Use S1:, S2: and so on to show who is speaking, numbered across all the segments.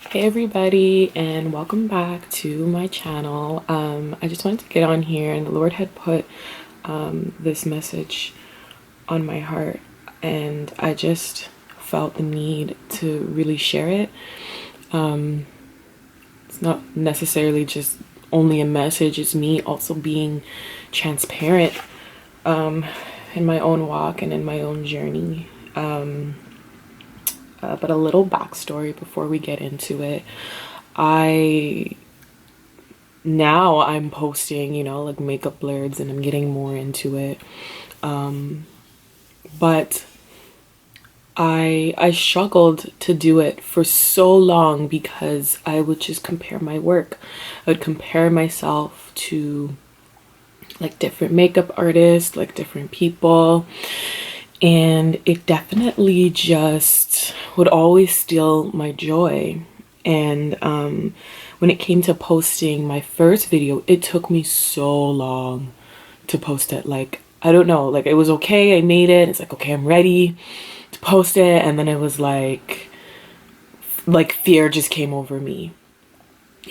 S1: Hey everybody, and welcome back to my channel. I just wanted to get on here, and the Lord had put this message on my heart, and I just felt the need to really share it. It's not necessarily just only a message, it's me also being transparent in my own walk and in my own journey. But a little backstory before we get into it. I Now I'm posting, like makeup blurs, and I'm getting more into it. But I struggled to do it for so long because I would just compare my work. I would compare myself to like different makeup artists, like different people. And it definitely just would always steal my joy. And when it came to posting my first video, it took me so long to post it. Like, I don't know, like it was okay, I made it. It's like, okay, I'm ready to post it. And then it was like fear just came over me.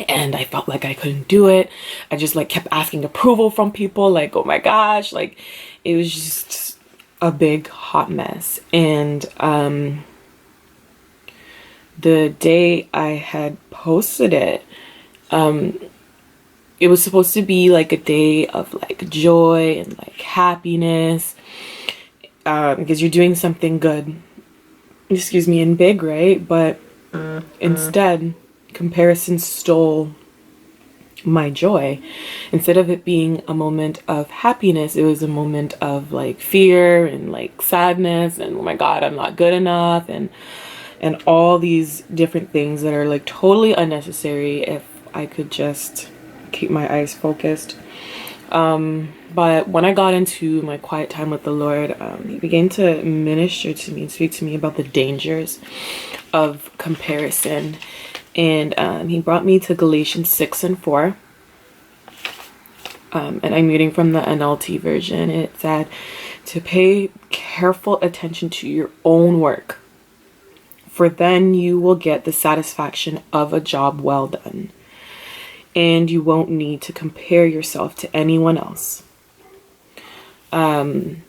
S1: And I felt like I couldn't do it. I just like kept asking approval from people, like, oh my gosh, like it was just a big hot mess. And the day I had posted it, it was supposed to be like a day of like joy and like happiness, because you're doing something good, excuse me, and big, right? But instead, comparison stole my joy. Instead of it being a moment of happiness, it was a moment of like fear and like sadness and, oh my god, I'm not good enough, and all these different things that are like totally unnecessary if I could just keep my eyes focused. But when I got into my quiet time with the Lord, he began to minister to me and speak to me about the dangers of comparison. And he brought me to Galatians 6 and 4. And I'm reading from the NLT version. It said to pay careful attention to your own work, for then you will get the satisfaction of a job well done, and you won't need to compare yourself to anyone else. I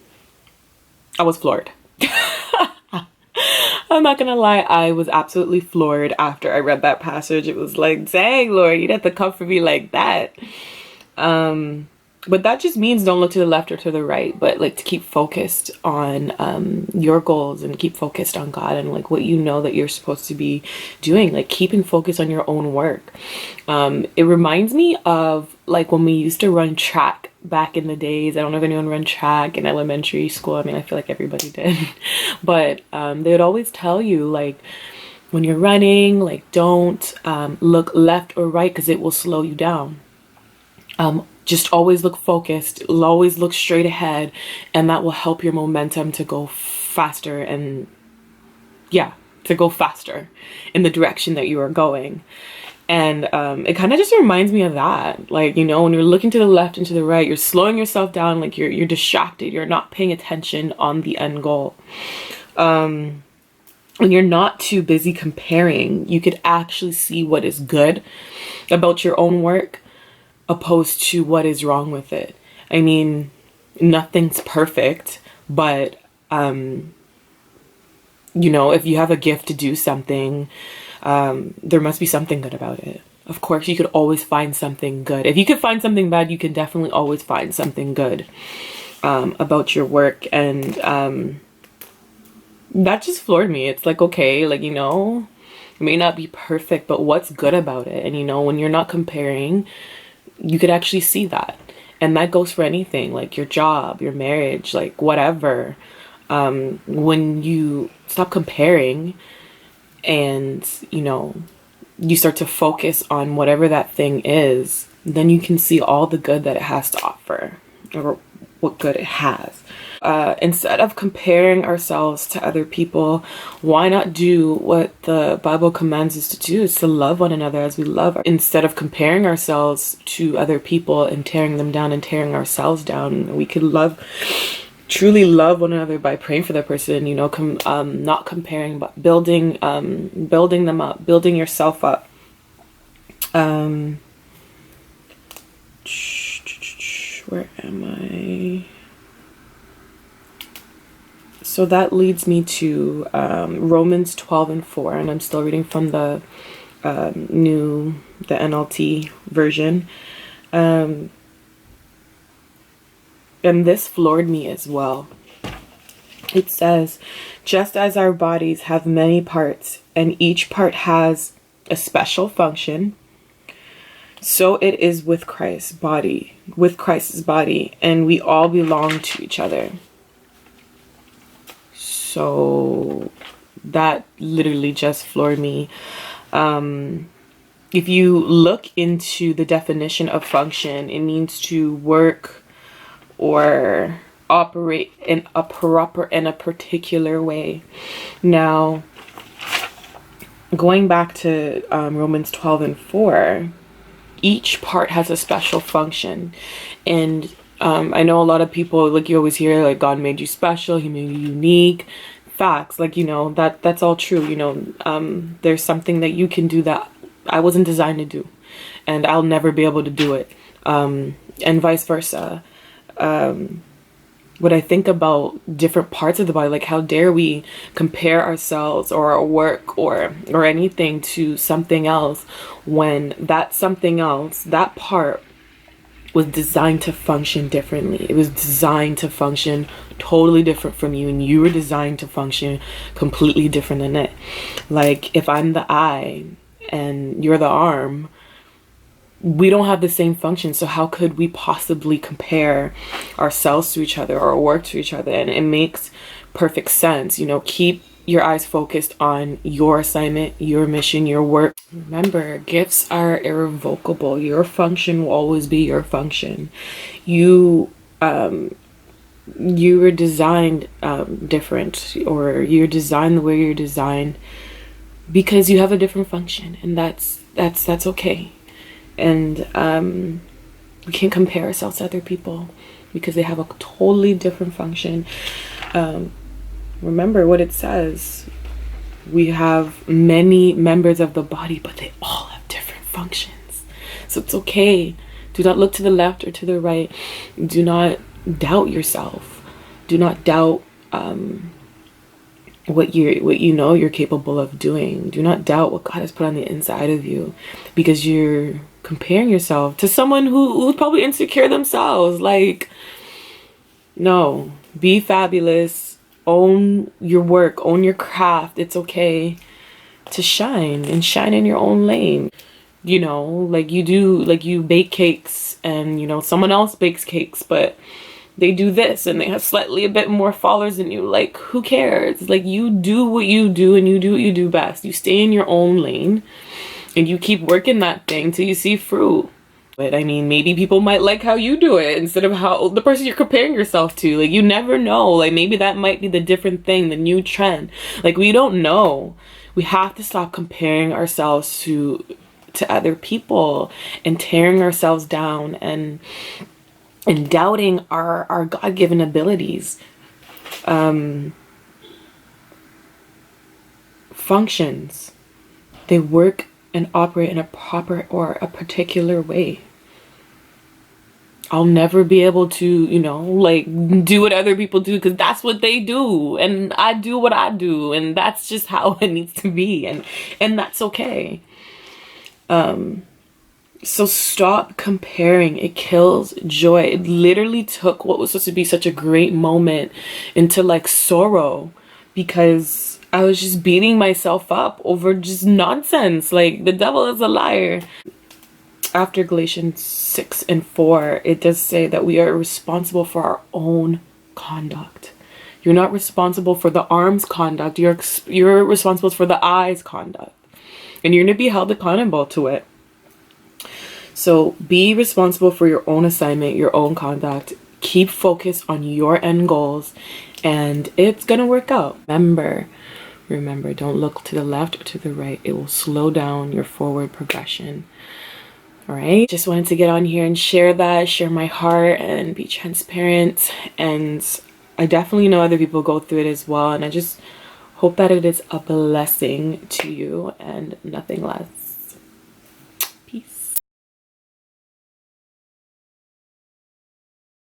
S1: was floored. I'm not gonna lie, I was absolutely floored after I read that passage. It was like, dang, Lord, you didn't have to come for me like that. But that just means don't look to the left or to the right, but like to keep focused on your goals and keep focused on God and like what you know that you're supposed to be doing, like keeping focus on your own work. It reminds me of like when we used to run track back in the days. I don't know if anyone ran track in elementary school. I mean, I feel like everybody did. But they would always tell you like when you're running, like don't look left or right because it will slow you down. Just always look focused, always look straight ahead, and that will help your momentum to go faster and to go faster in the direction that you are going. And it kind of just reminds me of that. Like, when you're looking to the left and to the right, you're slowing yourself down, like you're distracted, you're not paying attention on the end goal. When you're not too busy comparing, you could actually see what is good about your own work opposed to what is wrong with it. I mean, nothing's perfect, but if you have a gift to do something, there must be something good about it. Of course, you could always find something good. If you could find something bad, you can definitely always find something good about your work. And that just floored me. It's like, okay, like, it may not be perfect, but what's good about it? And when you're not comparing, you could actually see that. And that goes for anything, like your job, your marriage, like whatever. When you stop comparing and, you start to focus on whatever that thing is, then you can see all the good that it has to offer, or what good it has. Instead of comparing ourselves to other people, why not do what the Bible commands us to do, is to love one another as we love. Instead of comparing ourselves to other people and tearing them down and tearing ourselves down, we could love truly love one another by praying for that person, you know, not comparing, but building, building them up, building yourself up. Where am I? So that leads me to Romans 12:4, and I'm still reading from the NLT version. And this floored me as well. It says, just as our bodies have many parts and each part has a special function, so it is with Christ's body, and we all belong to each other. So that literally just floored me. If you look into the definition of function, it means to work or operate in a particular way. Now, going back to Romans 12:4, each part has a special function. And I know a lot of people, like, you always hear, like, God made you special, he made you unique. Facts, like, you know, that's all true. You know, there's something that you can do that I wasn't designed to do, and I'll never be able to do it, and vice versa. When I think about different parts of the body, like, how dare we compare ourselves or our work or anything to something else, when that something else, that part, was designed to function differently. It was designed to function totally different from you, and you were designed to function completely different than it. Like, if I'm the eye and you're the arm, we don't have the same function, so how could we possibly compare ourselves to each other or work to each other? And it makes perfect sense. You know, keep your eyes focused on your assignment, your mission, your work. Remember, gifts are irrevocable. Your function will always be your function. You were designed different, or you're designed the way you're designed because you have a different function, and that's okay. And we can't compare ourselves to other people because they have a totally different function. Remember what it says. We have many members of the body, but they all have different functions. So it's okay. Do not look to the left or to the right. Do not doubt yourself. Do not doubt what you know you're capable of doing. Do not doubt what God has put on the inside of you, because you're comparing yourself to someone who's probably insecure themselves. Like, no, be fabulous. Own your work, own your craft. It's okay to shine, and shine in your own lane. You know, like, you bake cakes, and, you know, someone else bakes cakes, but they do this and they have slightly a bit more followers than you. Like, who cares? Like, you do what you do, and you do what you do best. You stay in your own lane, and you keep working that thing till you see fruit. But I mean, maybe people might like how you do it instead of how the person you're comparing yourself to. Like, you never know. Like, maybe that might be the different thing, the new trend. Like, we don't know. We have to stop comparing ourselves to other people and tearing ourselves down and doubting our God-given abilities. Functions, they work and operate in a proper or a particular way. I'll never be able to, you know, like, do what other people do because that's what they do, and I do what I do, and that's just how it needs to be, and that's okay. So stop comparing. It kills joy. It literally took what was supposed to be such a great moment into, like, sorrow, because I was just beating myself up over just nonsense. Like, the devil is a liar. After Galatians 6:4, it does say that we are responsible for our own conduct. You're not responsible for the arm's conduct. You're responsible for the eye's conduct, and you're going to be held accountable to it. So be responsible for your own assignment, your own conduct. Keep focused on your end goals, and it's going to work out. Remember, don't look to the left or to the right. It will slow down your forward progression. All right. Just wanted to get on here and share my heart and be transparent. And I definitely know other people go through it as well, and I just hope that it is a blessing to you and nothing less. Peace.